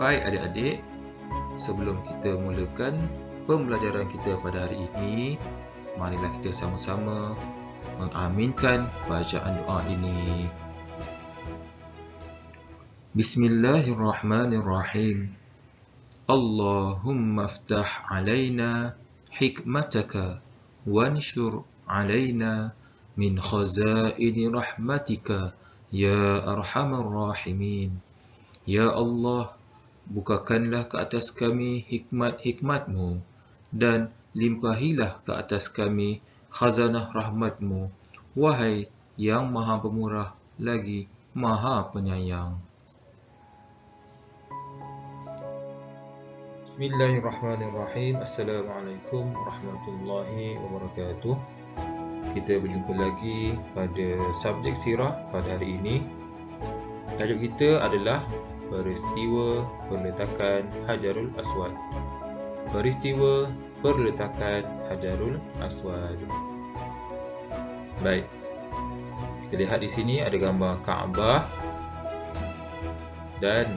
Baik adik-adik, sebelum kita mulakan pembelajaran kita pada hari ini, marilah kita sama-sama mengaminkan bacaan doa ini. Bismillahirrahmanirrahim. Allahumma aftah alaina hikmataka wanshur alaina min khazaini rahmatika ya arhamar rahimin. Ya Allah, bukakanlah ke atas kami hikmat-hikmat-Mu dan limpahilah ke atas kami khazanah rahmat-Mu, wahai yang Maha Pemurah lagi Maha Penyayang. Bismillahirrahmanirrahim. Assalamualaikum warahmatullahi wabarakatuh. Kita berjumpa lagi pada subjek sirah pada hari ini. Tajuk kita adalah peristiwa perletakan Hajarul Aswad. Peristiwa perletakan Hajarul Aswad. Baik. Kita lihat di sini ada gambar Kaabah dan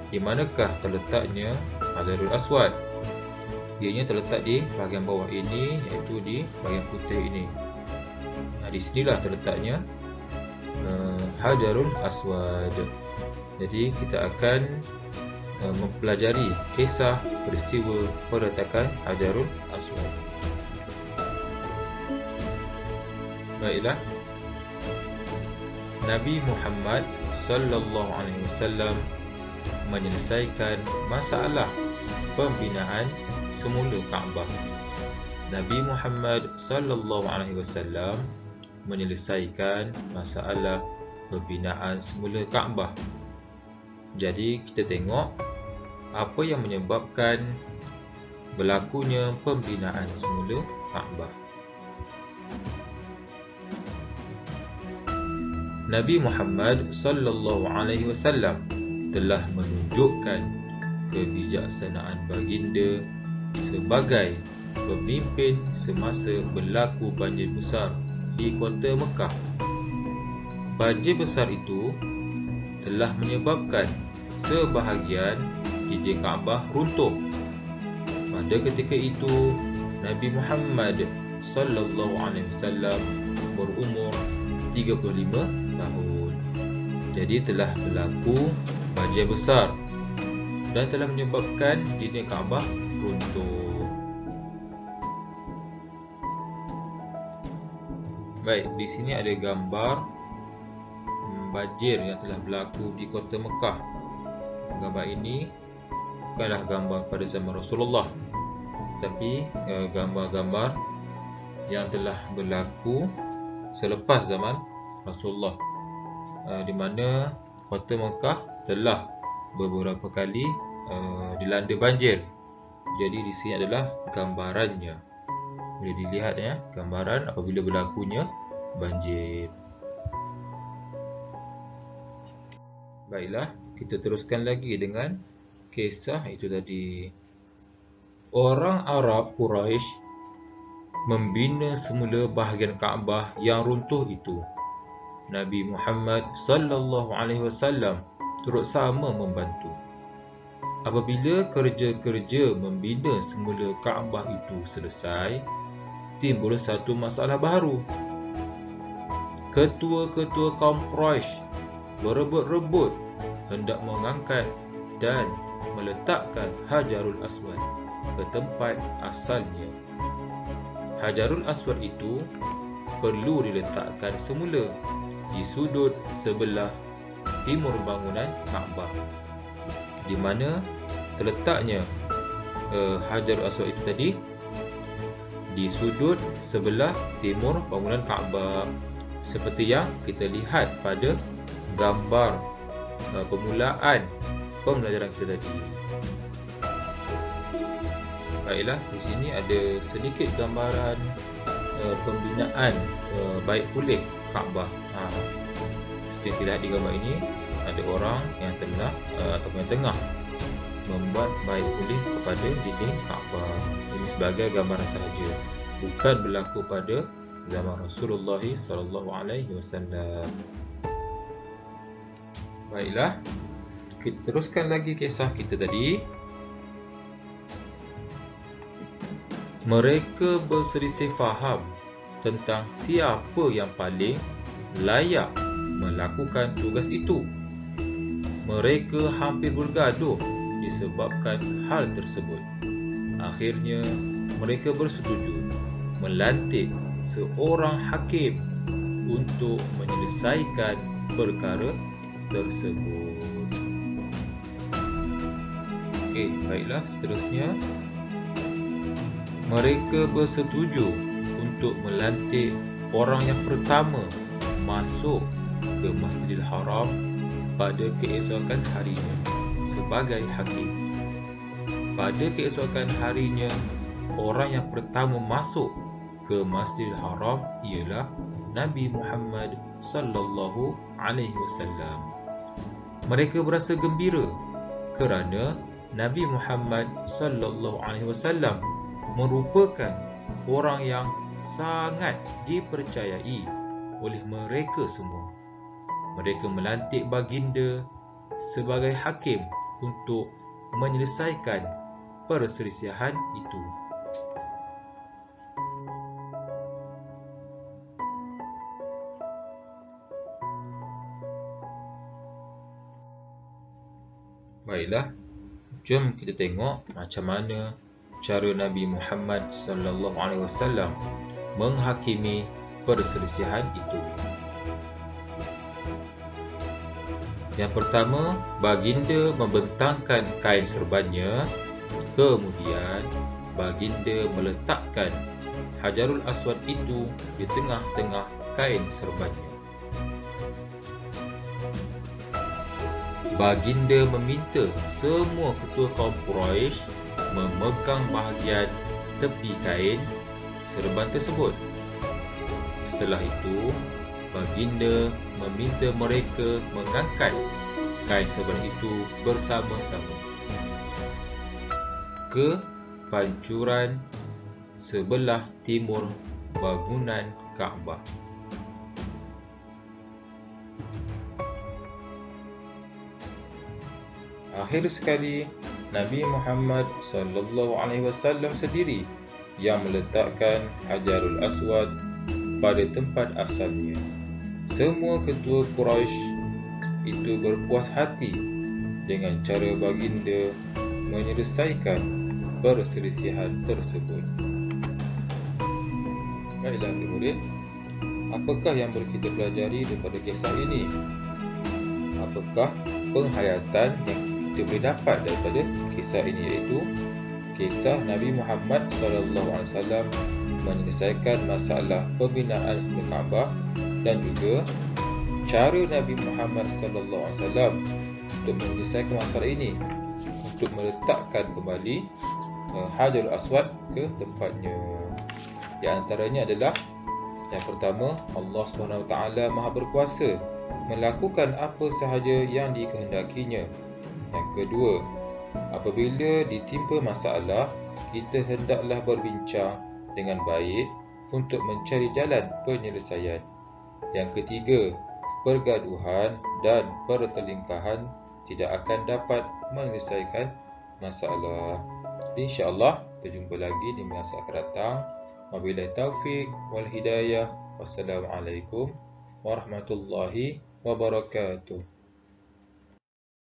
di manakah terletaknya Hajarul Aswad? Ianya terletak di bahagian bawah ini, iaitu di bahagian putih ini. Di sinilah terletaknya Hajarul Aswad. Jadi kita akan mempelajari kisah peristiwa perletakan Hajarul Aswad. Baiklah. Nabi Muhammad sallallahu alaihi wasallam menyelesaikan masalah pembinaan semula Kaabah. Nabi Muhammad sallallahu alaihi wasallam menyelesaikan masalah pembinaan semula Kaabah. Jadi kita tengok apa yang menyebabkan berlakunya pembinaan semula Kaabah. Nabi Muhammad sallallahu alaihi wasallam telah menunjukkan kebijaksanaan baginda sebagai pemimpin semasa berlaku banjir besar di kota Mekah. Banjir besar itu telah menyebabkan sebahagian dinding Kaabah runtuh. Pada ketika itu, Nabi Muhammad sallallahu alaihi wasallam berumur 35 tahun. Jadi telah berlaku banjir besar dan telah menyebabkan dinding Kaabah runtuh. Baik, di sini ada gambar banjir yang telah berlaku di kota Mekah. Gambar ini bukanlah gambar pada zaman Rasulullah, tapi gambar-gambar yang telah berlaku selepas zaman Rasulullah, di mana kota Mekah telah beberapa kali dilanda banjir. Jadi di sini adalah gambarannya. Boleh dilihat ya, gambaran apabila berlakunya banjir. Baiklah, kita teruskan lagi dengan kisah itu tadi. Orang Arab Quraisy membina semula bahagian Kaabah yang runtuh itu. Nabi Muhammad sallallahu alaihi wasallam turut sama membantu. Apabila kerja-kerja membina semula Kaabah itu selesai, timbul satu masalah baru. Ketua-ketua kaum Quraisy berebut-rebut hendak mengangkat dan meletakkan Hajarul Aswad ke tempat asalnya. Hajarul Aswad itu perlu diletakkan semula di sudut sebelah timur bangunan Kaabah. Di mana terletaknya Hajarul Aswad itu tadi? Di sudut sebelah timur bangunan Kaabah, seperti yang kita lihat pada gambar permulaan pembelajaran kita tadi. Baiklah, di sini ada sedikit gambaran pembinaan baik pulih Kaabah. Seperti lihat di gambar ini, ada orang yang telah atau yang tengah membuat baik pulih kepada dinding Kaabah. Ini sebagai gambaran sahaja, bukan berlaku pada zaman Rasulullah sallallahu alaihi wasallam. Baiklah, Kita teruskan lagi kisah kita tadi. Mereka berselisih faham tentang siapa yang paling layak melakukan tugas itu. Mereka hampir bergaduh disebabkan hal tersebut. Akhirnya, mereka bersetuju melantik seorang hakim untuk menyelesaikan perkara tersebut. Okey, baiklah, seterusnya. Mereka bersetuju untuk melantik orang yang pertama masuk ke Masjidil Haram pada keesokan harinya sebagai hakim. Pada keesokan harinya, orang yang pertama masuk ke Masjidil Haram ialah Nabi Muhammad sallallahu alaihi wasallam. Mereka berasa gembira kerana Nabi Muhammad sallallahu alaihi wasallam merupakan orang yang sangat dipercayai oleh mereka semua. Mereka melantik baginda sebagai hakim untuk menyelesaikan perselisihan itu. Baiklah, jom kita tengok macam mana cara Nabi Muhammad sallallahu alaihi wasallam menghakimi perselisihan itu. Yang pertama, baginda membentangkan kain serbannya. Kemudian, baginda meletakkan Hajarul Aswad itu di tengah-tengah kain serbannya. Baginda meminta semua ketua kaum Quraisy memegang bahagian tepi kain serban tersebut. Setelah itu, baginda meminta mereka mengangkat kain serban itu bersama-sama ke pancuran sebelah timur bangunan Kaabah. Akhir sekali, Nabi Muhammad sallallahu alaihi wasallam sendiri yang meletakkan Hajarul Aswad pada tempat asalnya. Semua ketua Quraisy itu berpuas hati dengan cara baginda menyelesaikan perselisihan tersebut. Baiklah murid, apakah yang boleh kita pelajari daripada kisah ini? Apakah penghayatan yang kita boleh dapat daripada kisah ini, iaitu kisah Nabi Muhammad SAW menyelesaikan masalah pembinaan Masjid Kaabah, dan juga cara Nabi Muhammad SAW untuk menyelesaikan masalah ini, untuk meletakkan kembali Hajarul Aswad ke tempatnya. Di antaranya adalah yang pertama, Allah SWT Maha Berkuasa melakukan apa sahaja yang dikehendakinya. Yang kedua, apabila ditimpa masalah, kita hendaklah berbincang dengan baik untuk mencari jalan penyelesaian. Yang ketiga, pergaduhan dan pertelingkahan tidak akan dapat menyelesaikan masalah. InsyaAllah, kita jumpa lagi di masa akan datang. Wabillahi taufiq wal hidayah. Wassalamualaikum warahmatullahi wabarakatuh.